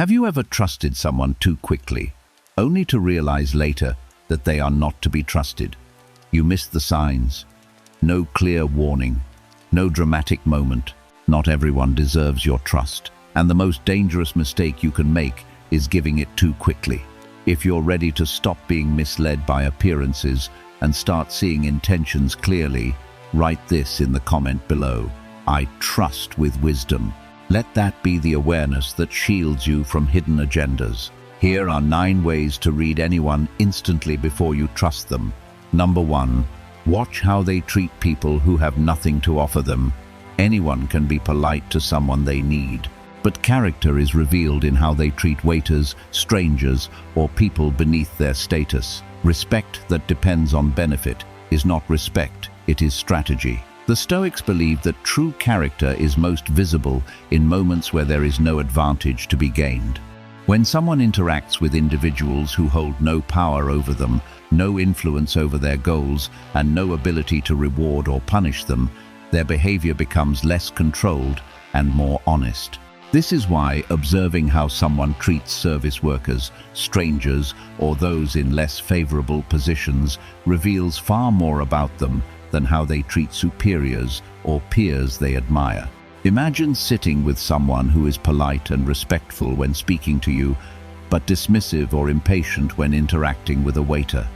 Have you ever trusted someone too quickly, only to realize later that they are not to be trusted? You missed the signs. No clear warning, no dramatic moment. Not everyone deserves your trust, and the most dangerous mistake you can make is giving it too quickly. If you're ready to stop being misled by appearances and start seeing intentions clearly, write this in the comment below: I trust with wisdom. Let that be the awareness that shields you from hidden agendas. Here are 9 ways to read anyone instantly before you trust them. Number 1. Watch how they treat people who have nothing to offer them. Anyone can be polite to someone they need, but character is revealed in how they treat waiters, strangers, or people beneath their status. Respect that depends on benefit is not respect, it is strategy. The Stoics believe that true character is most visible in moments where there is no advantage to be gained. When someone interacts with individuals who hold no power over them, no influence over their goals, and no ability to reward or punish them, their behavior becomes less controlled and more honest. This is why observing how someone treats service workers, strangers, or those in less favorable positions reveals far more about them than how they treat superiors or peers they admire. Imagine sitting with someone who is polite and respectful when speaking to you, but dismissive or impatient when interacting with a waiter.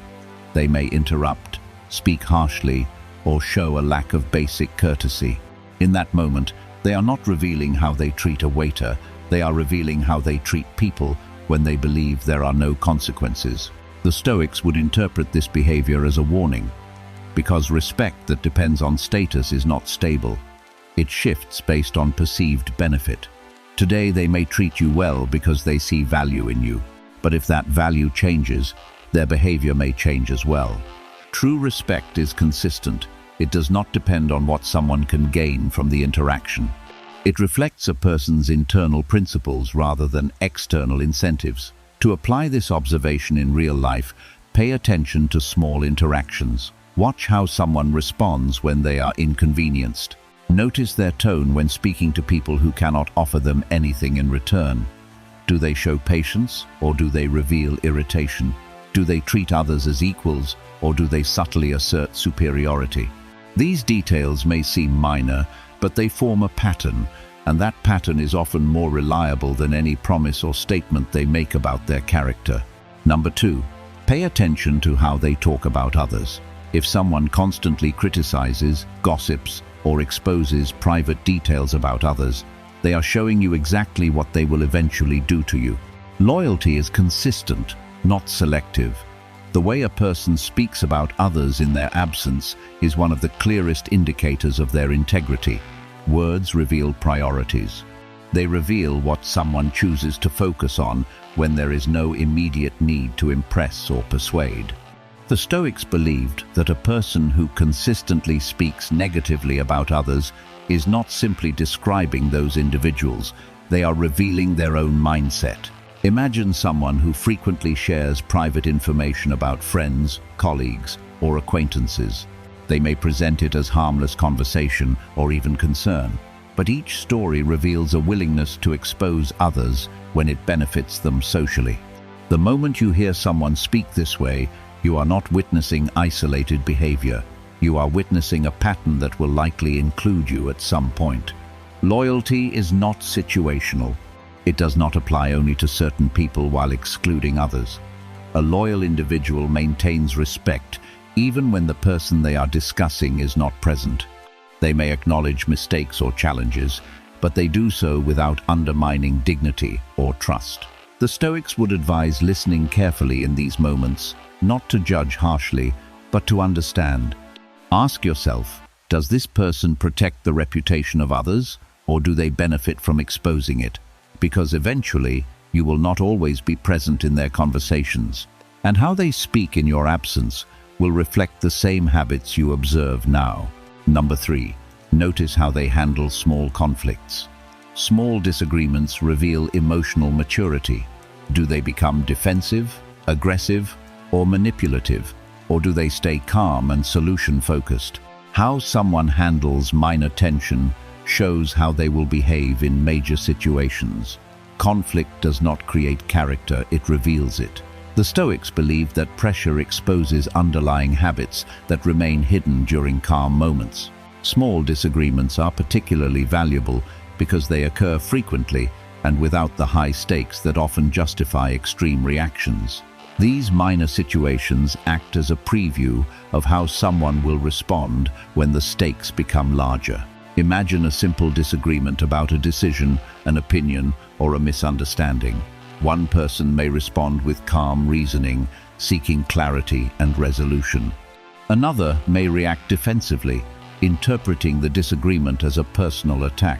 They may interrupt, speak harshly, or show a lack of basic courtesy. In that moment, they are not revealing how they treat a waiter, they are revealing how they treat people when they believe there are no consequences. The Stoics would interpret this behavior as a warning, because respect that depends on status is not stable. It shifts based on perceived benefit. Today they may treat you well because they see value in you, but if that value changes, their behavior may change as well. True respect is consistent. It does not depend on what someone can gain from the interaction. It reflects a person's internal principles rather than external incentives. To apply this observation in real life, pay attention to small interactions. Watch how someone responds when they are inconvenienced. Notice their tone when speaking to people who cannot offer them anything in return. Do they show patience, or do they reveal irritation? Do they treat others as equals, or do they subtly assert superiority? These details may seem minor, but they form a pattern, and that pattern is often more reliable than any promise or statement they make about their character. Number 2. Pay attention to how they talk about others. If someone constantly criticizes, gossips, or exposes private details about others, they are showing you exactly what they will eventually do to you. Loyalty is consistent, not selective. The way a person speaks about others in their absence is one of the clearest indicators of their integrity. Words reveal priorities. They reveal what someone chooses to focus on when there is no immediate need to impress or persuade. The Stoics believed that a person who consistently speaks negatively about others is not simply describing those individuals, they are revealing their own mindset. Imagine someone who frequently shares private information about friends, colleagues, or acquaintances. They may present it as harmless conversation or even concern, but each story reveals a willingness to expose others when it benefits them socially. The moment you hear someone speak this way, you are not witnessing isolated behavior. You are witnessing a pattern that will likely include you at some point. Loyalty is not situational. It does not apply only to certain people while excluding others. A loyal individual maintains respect even when the person they are discussing is not present. They may acknowledge mistakes or challenges, but they do so without undermining dignity or trust. The Stoics would advise listening carefully in these moments, not to judge harshly, but to understand. Ask yourself, does this person protect the reputation of others, or do they benefit from exposing it? Because eventually, you will not always be present in their conversations, and how they speak in your absence will reflect the same habits you observe now. Number 3. Notice how they handle small conflicts. Small disagreements reveal emotional maturity. Do they become defensive, aggressive, or manipulative, or do they stay calm and solution-focused? How someone handles minor tension shows how they will behave in major situations. Conflict does not create character, it reveals it. The Stoics believed that pressure exposes underlying habits that remain hidden during calm moments. Small disagreements are particularly valuable because they occur frequently and without the high stakes that often justify extreme reactions. These minor situations act as a preview of how someone will respond when the stakes become larger. Imagine a simple disagreement about a decision, an opinion, or a misunderstanding. One person may respond with calm reasoning, seeking clarity and resolution. Another may react defensively, interpreting the disagreement as a personal attack.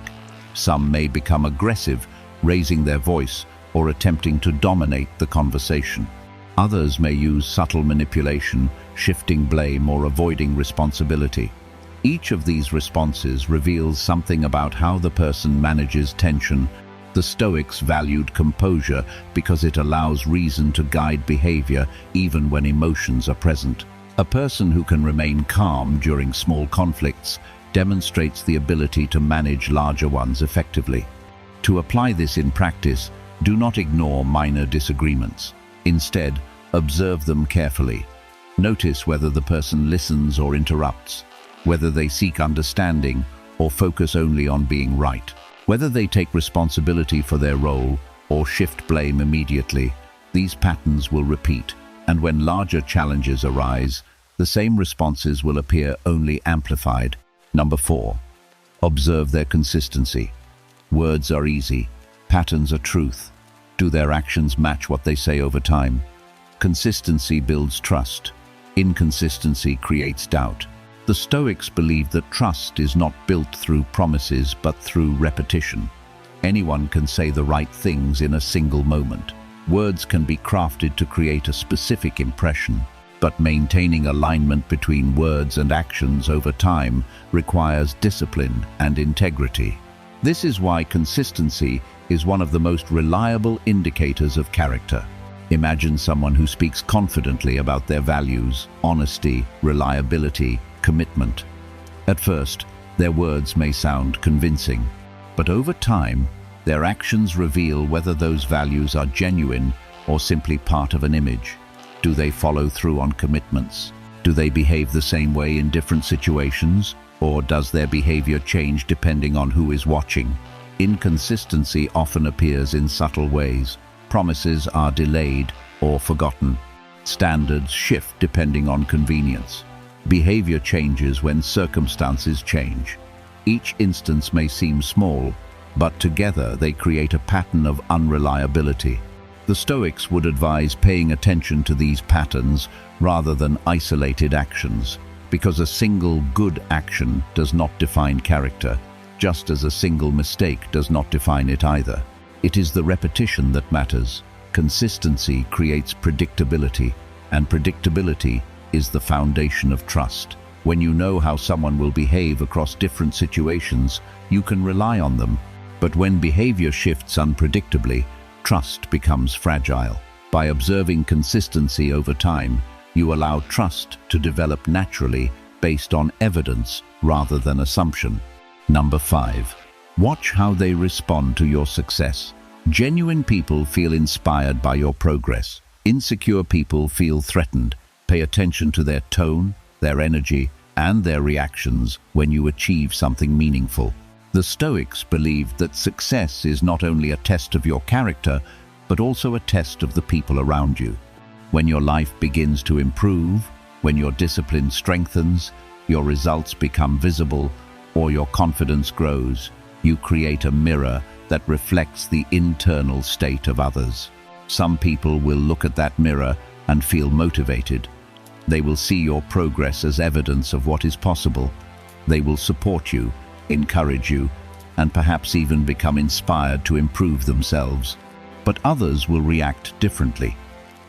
Some may become aggressive, raising their voice or attempting to dominate the conversation. Others may use subtle manipulation, shifting blame or avoiding responsibility. Each of these responses reveals something about how the person manages tension. The Stoics valued composure because it allows reason to guide behavior even when emotions are present. A person who can remain calm during small conflicts demonstrates the ability to manage larger ones effectively. To apply this in practice, do not ignore minor disagreements. Instead, observe them carefully. Notice whether the person listens or interrupts, whether they seek understanding or focus only on being right, whether they take responsibility for their role or shift blame immediately. These patterns will repeat, and when larger challenges arise, the same responses will appear only amplified. Number 4. Observe their consistency. Words are easy. Patterns are truth. Do their actions match what they say over time? Consistency builds trust. Inconsistency creates doubt. The Stoics believed that trust is not built through promises but through repetition. Anyone can say the right things in a single moment. Words can be crafted to create a specific impression, but maintaining alignment between words and actions over time requires discipline and integrity. This is why consistency is one of the most reliable indicators of character. Imagine someone who speaks confidently about their values, honesty, reliability, commitment. At first, their words may sound convincing, but over time, their actions reveal whether those values are genuine or simply part of an image. Do they follow through on commitments? Do they behave the same way in different situations, or does their behavior change depending on who is watching? Inconsistency often appears in subtle ways. Promises are delayed or forgotten. Standards shift depending on convenience. Behavior changes when circumstances change. Each instance may seem small, but together they create a pattern of unreliability. The Stoics would advise paying attention to these patterns rather than isolated actions, because a single good action does not define character, just as a single mistake does not define it either. It is the repetition that matters. Consistency creates predictability, and predictability is the foundation of trust. When you know how someone will behave across different situations, you can rely on them. But when behavior shifts unpredictably, trust becomes fragile. By observing consistency over time, you allow trust to develop naturally based on evidence rather than assumption. Number 5. Watch how they respond to your success. Genuine people feel inspired by your progress. Insecure people feel threatened. Pay attention to their tone, their energy, and their reactions when you achieve something meaningful. The Stoics believed that success is not only a test of your character, but also a test of the people around you. When your life begins to improve, when your discipline strengthens, your results become visible, or your confidence grows, you create a mirror that reflects the internal state of others. Some people will look at that mirror and feel motivated. They will see your progress as evidence of what is possible. They will support you, encourage you, and perhaps even become inspired to improve themselves. But others will react differently.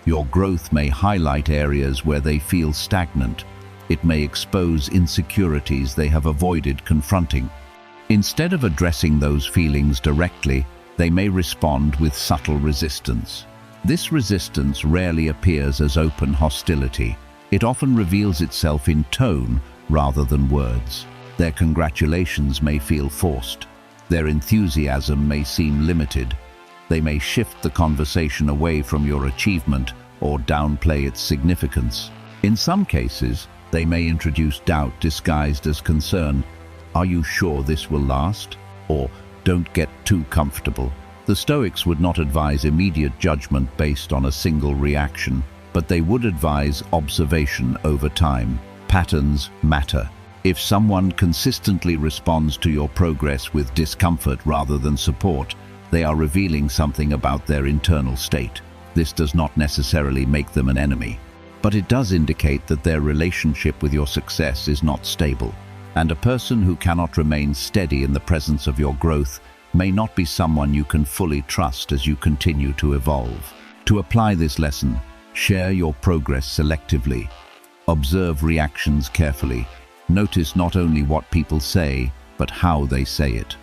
Your growth may highlight areas where they feel stagnant. It may expose insecurities they have avoided confronting. Instead of addressing those feelings directly, they may respond with subtle resistance. This resistance rarely appears as open hostility. It often reveals itself in tone rather than words. Their congratulations may feel forced. Their enthusiasm may seem limited. They may shift the conversation away from your achievement or downplay its significance. In some cases, they may introduce doubt disguised as concern. Are you sure this will last? Or don't get too comfortable. The Stoics would not advise immediate judgment based on a single reaction, but they would advise observation over time. Patterns matter. If someone consistently responds to your progress with discomfort rather than support, they are revealing something about their internal state. This does not necessarily make them an enemy, but it does indicate that their relationship with your success is not stable. And a person who cannot remain steady in the presence of your growth may not be someone you can fully trust as you continue to evolve. To apply this lesson, share your progress selectively. Observe reactions carefully. Notice not only what people say, but how they say it.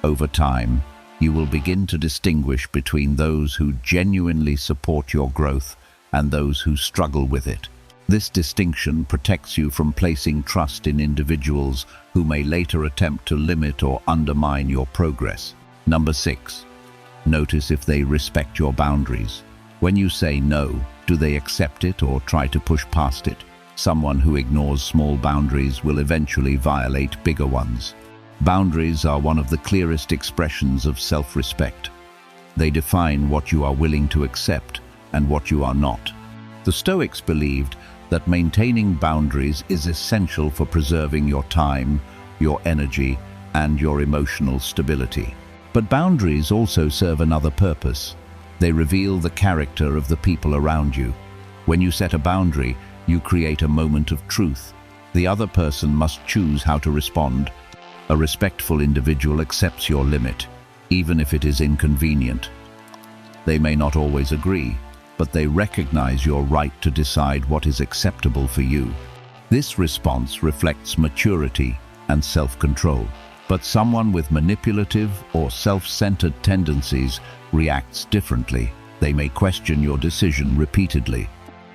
Over time, you will begin to distinguish between those who genuinely support your growth and those who struggle with it. This distinction protects you from placing trust in individuals who may later attempt to limit or undermine your progress. Number 6. Notice if they respect your boundaries. When you say no, do they accept it or try to push past it? Someone who ignores small boundaries will eventually violate bigger ones. Boundaries are one of the clearest expressions of self-respect. They define what you are willing to accept and what you are not. The Stoics believed that maintaining boundaries is essential for preserving your time, your energy, and your emotional stability. But boundaries also serve another purpose. They reveal the character of the people around you. When you set a boundary, you create a moment of truth. The other person must choose how to respond. A respectful individual accepts your limit, even if it is inconvenient. They may not always agree, but they recognize your right to decide what is acceptable for you. This response reflects maturity and self-control. But someone with manipulative or self-centered tendencies reacts differently. They may question your decision repeatedly.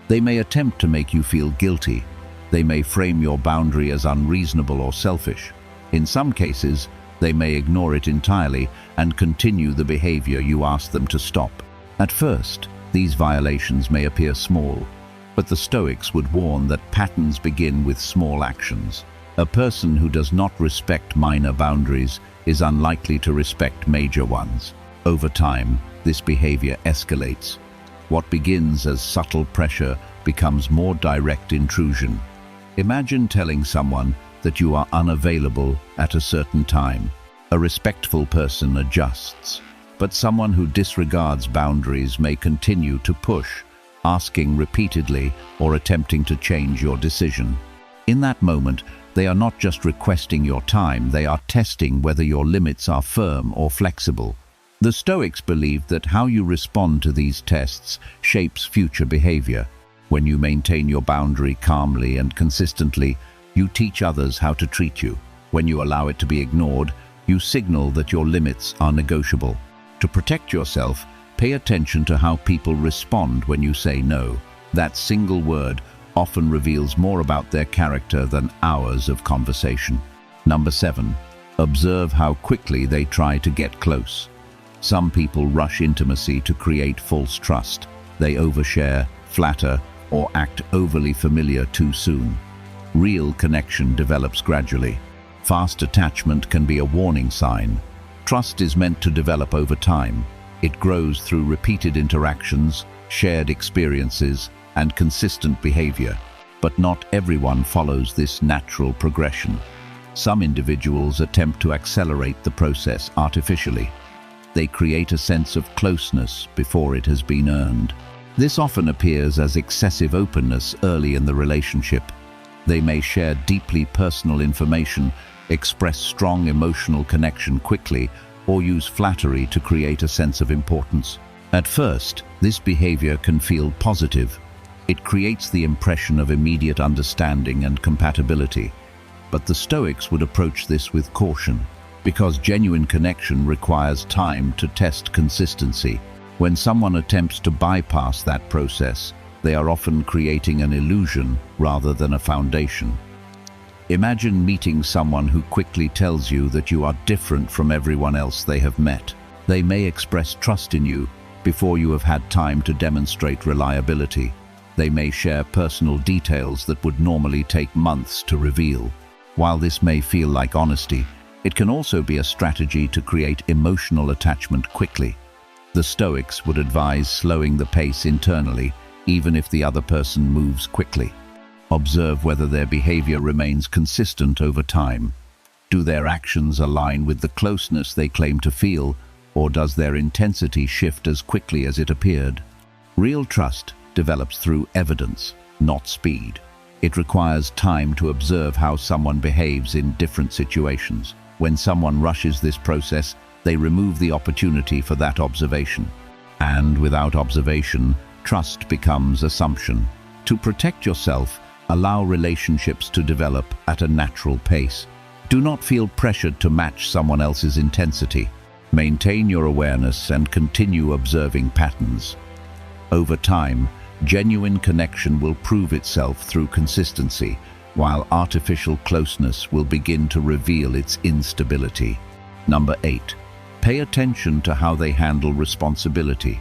They may attempt to make you feel guilty. They may frame your boundary as unreasonable or selfish. In some cases, they may ignore it entirely and continue the behavior you ask them to stop. At first, these violations may appear small, but the Stoics would warn that patterns begin with small actions. A person who does not respect minor boundaries is unlikely to respect major ones. Over time, this behavior escalates. What begins as subtle pressure becomes more direct intrusion. Imagine telling someone that you are unavailable at a certain time. A respectful person adjusts, but someone who disregards boundaries may continue to push, asking repeatedly or attempting to change your decision. In that moment, they are not just requesting your time, they are testing whether your limits are firm or flexible. The Stoics believed that how you respond to these tests shapes future behavior. When you maintain your boundary calmly and consistently, you teach others how to treat you. When you allow it to be ignored, you signal that your limits are negotiable. To protect yourself, pay attention to how people respond when you say no. That single word often reveals more about their character than hours of conversation. Number 7. Observe how quickly they try to get close. Some people rush intimacy to create false trust. They overshare, flatter, or act overly familiar too soon. Real connection develops gradually. Fast attachment can be a warning sign. Trust is meant to develop over time. It grows through repeated interactions, shared experiences, and consistent behavior. But not everyone follows this natural progression. Some individuals attempt to accelerate the process artificially. They create a sense of closeness before it has been earned. This often appears as excessive openness early in the relationship. They may share deeply personal information, express strong emotional connection quickly, or use flattery to create a sense of importance. At first, this behavior can feel positive. It creates the impression of immediate understanding and compatibility. But the Stoics would approach this with caution, because genuine connection requires time to test consistency. When someone attempts to bypass that process, they are often creating an illusion rather than a foundation. Imagine meeting someone who quickly tells you that you are different from everyone else they have met. They may express trust in you before you have had time to demonstrate reliability. They may share personal details that would normally take months to reveal. While this may feel like honesty, it can also be a strategy to create emotional attachment quickly. The Stoics would advise slowing the pace internally, even if the other person moves quickly. Observe whether their behavior remains consistent over time. Do their actions align with the closeness they claim to feel, or does their intensity shift as quickly as it appeared? Real trust develops through evidence, not speed. It requires time to observe how someone behaves in different situations. When someone rushes this process, they remove the opportunity for that observation. And without observation, trust becomes assumption. To protect yourself, allow relationships to develop at a natural pace. Do not feel pressured to match someone else's intensity. Maintain your awareness and continue observing patterns. Over time, genuine connection will prove itself through consistency, while artificial closeness will begin to reveal its instability. Number 8. Pay attention to how they handle responsibility.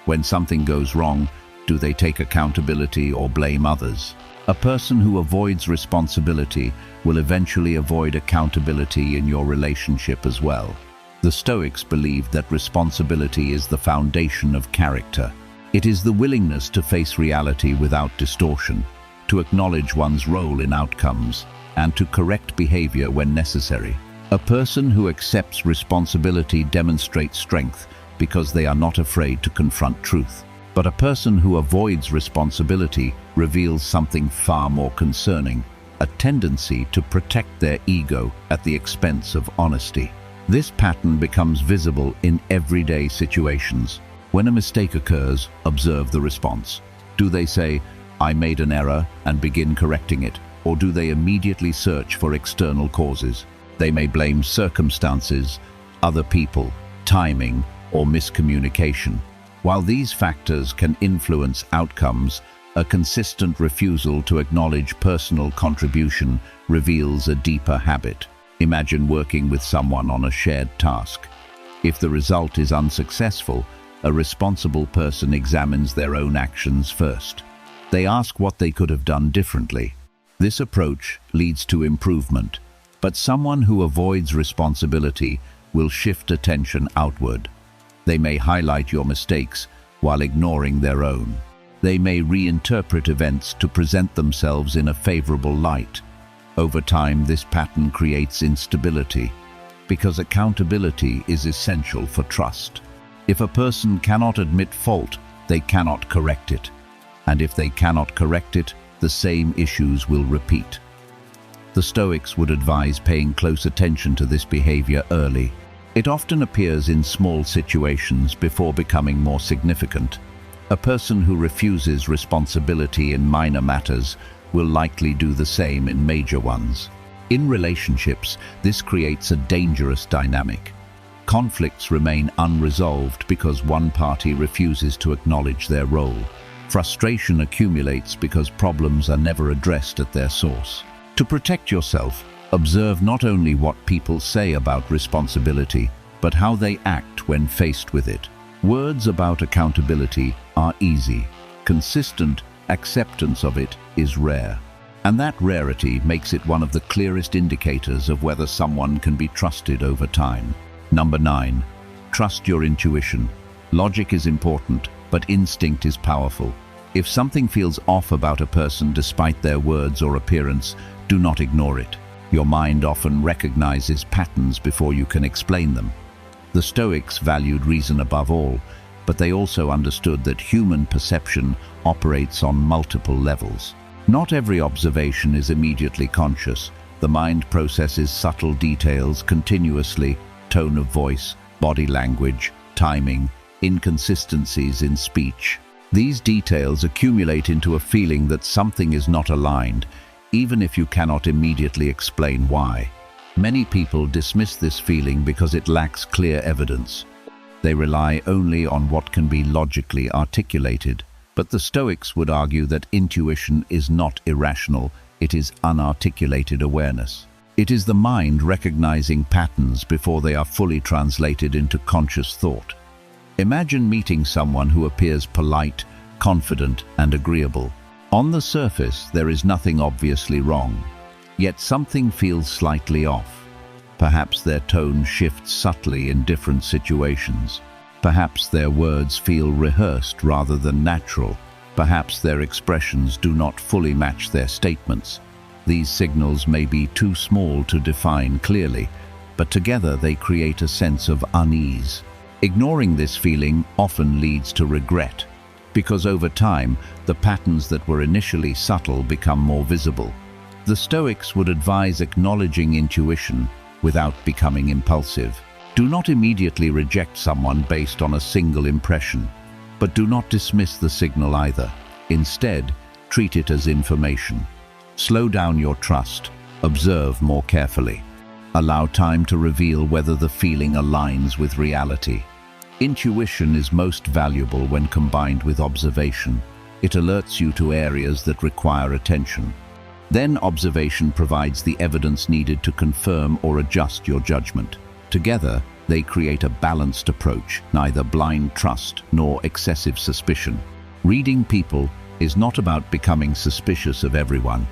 When something goes wrong, do they take accountability or blame others? A person who avoids responsibility will eventually avoid accountability in your relationship as well. The Stoics believed that responsibility is the foundation of character. It is the willingness to face reality without distortion, to acknowledge one's role in outcomes, and to correct behavior when necessary. A person who accepts responsibility demonstrates strength because they are not afraid to confront truth. But a person who avoids responsibility reveals something far more concerning, a tendency to protect their ego at the expense of honesty. This pattern becomes visible in everyday situations. When a mistake occurs, observe the response. Do they say, "I made an error," and begin correcting it? Or do they immediately search for external causes? They may blame circumstances, other people, timing, or miscommunication. While these factors can influence outcomes, a consistent refusal to acknowledge personal contribution reveals a deeper habit. Imagine working with someone on a shared task. If the result is unsuccessful, a responsible person examines their own actions first. They ask what they could have done differently. This approach leads to improvement, but someone who avoids responsibility will shift attention outward. They may highlight your mistakes while ignoring their own. They may reinterpret events to present themselves in a favorable light. Over time, this pattern creates instability, because accountability is essential for trust. If a person cannot admit fault, they cannot correct it. And if they cannot correct it, the same issues will repeat. The Stoics would advise paying close attention to this behavior early. It often appears in small situations before becoming more significant. A person who refuses responsibility in minor matters will likely do the same in major ones. In relationships, this creates a dangerous dynamic. Conflicts remain unresolved because one party refuses to acknowledge their role. Frustration accumulates because problems are never addressed at their source. To protect yourself, observe not only what people say about responsibility, but how they act when faced with it. Words about accountability are easy. Consistent acceptance of it is rare. And that rarity makes it one of the clearest indicators of whether someone can be trusted over time. Number 9. Trust your intuition. Logic is important, but instinct is powerful. If something feels off about a person despite their words or appearance, do not ignore it. Your mind often recognizes patterns before you can explain them. The Stoics valued reason above all, but they also understood that human perception operates on multiple levels. Not every observation is immediately conscious. The mind processes subtle details continuously: tone of voice, body language, timing, inconsistencies in speech. These details accumulate into a feeling that something is not aligned, even if you cannot immediately explain why. Many people dismiss this feeling because it lacks clear evidence. They rely only on what can be logically articulated. But the Stoics would argue that intuition is not irrational, it is unarticulated awareness. It is the mind recognizing patterns before they are fully translated into conscious thought. Imagine meeting someone who appears polite, confident, and agreeable. On the surface, there is nothing obviously wrong, yet something feels slightly off. Perhaps their tone shifts subtly in different situations. Perhaps their words feel rehearsed rather than natural. Perhaps their expressions do not fully match their statements. These signals may be too small to define clearly, but together they create a sense of unease. Ignoring this feeling often leads to regret, because over time, the patterns that were initially subtle become more visible. The Stoics would advise acknowledging intuition without becoming impulsive. Do not immediately reject someone based on a single impression, but do not dismiss the signal either. Instead, treat it as information. Slow down your trust, observe more carefully. Allow time to reveal whether the feeling aligns with reality. Intuition is most valuable when combined with observation. It alerts you to areas that require attention. Then observation provides the evidence needed to confirm or adjust your judgment. Together, they create a balanced approach, neither blind trust nor excessive suspicion. Reading people is not about becoming suspicious of everyone.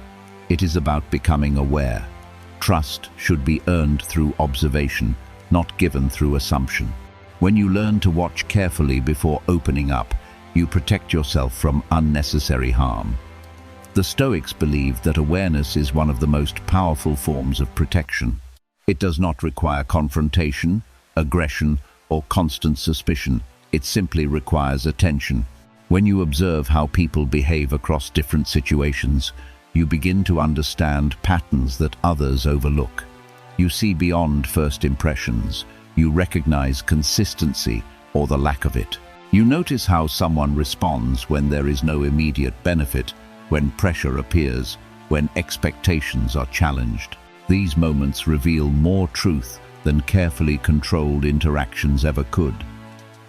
It is about becoming aware. Trust should be earned through observation, not given through assumption. When you learn to watch carefully before opening up, you protect yourself from unnecessary harm. The Stoics believed that awareness is one of the most powerful forms of protection. It does not require confrontation, aggression, or constant suspicion. It simply requires attention. When you observe how people behave across different situations, you begin to understand patterns that others overlook. You see beyond first impressions. You recognize consistency or the lack of it. You notice how someone responds when there is no immediate benefit, when pressure appears, when expectations are challenged. These moments reveal more truth than carefully controlled interactions ever could.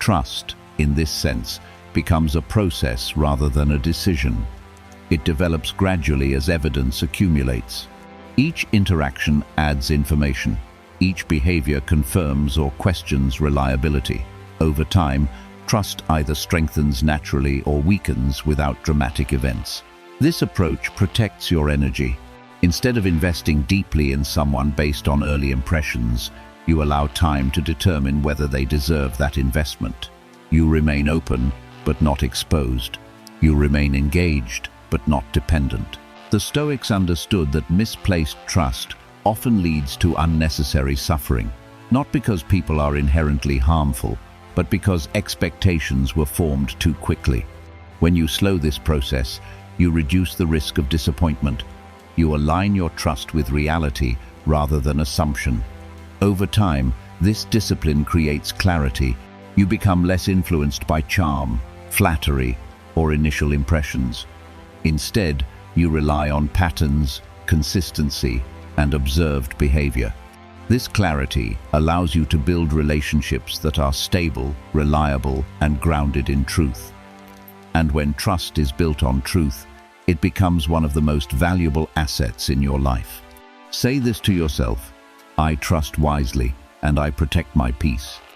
Trust, in this sense, becomes a process rather than a decision. It develops gradually as evidence accumulates. Each interaction adds information. Each behavior confirms or questions reliability. Over time, trust either strengthens naturally or weakens without dramatic events. This approach protects your energy. Instead of investing deeply in someone based on early impressions, you allow time to determine whether they deserve that investment. You remain open, but not exposed. You remain engaged, but not dependent. The Stoics understood that misplaced trust often leads to unnecessary suffering, not because people are inherently harmful, but because expectations were formed too quickly. When you slow this process, you reduce the risk of disappointment. You align your trust with reality rather than assumption. Over time, this discipline creates clarity. You become less influenced by charm, flattery, or initial impressions. Instead, you rely on patterns, consistency, and observed behavior. This clarity allows you to build relationships that are stable, reliable, and grounded in truth. And when trust is built on truth, it becomes one of the most valuable assets in your life. Say this to yourself: I trust wisely, and I protect my peace.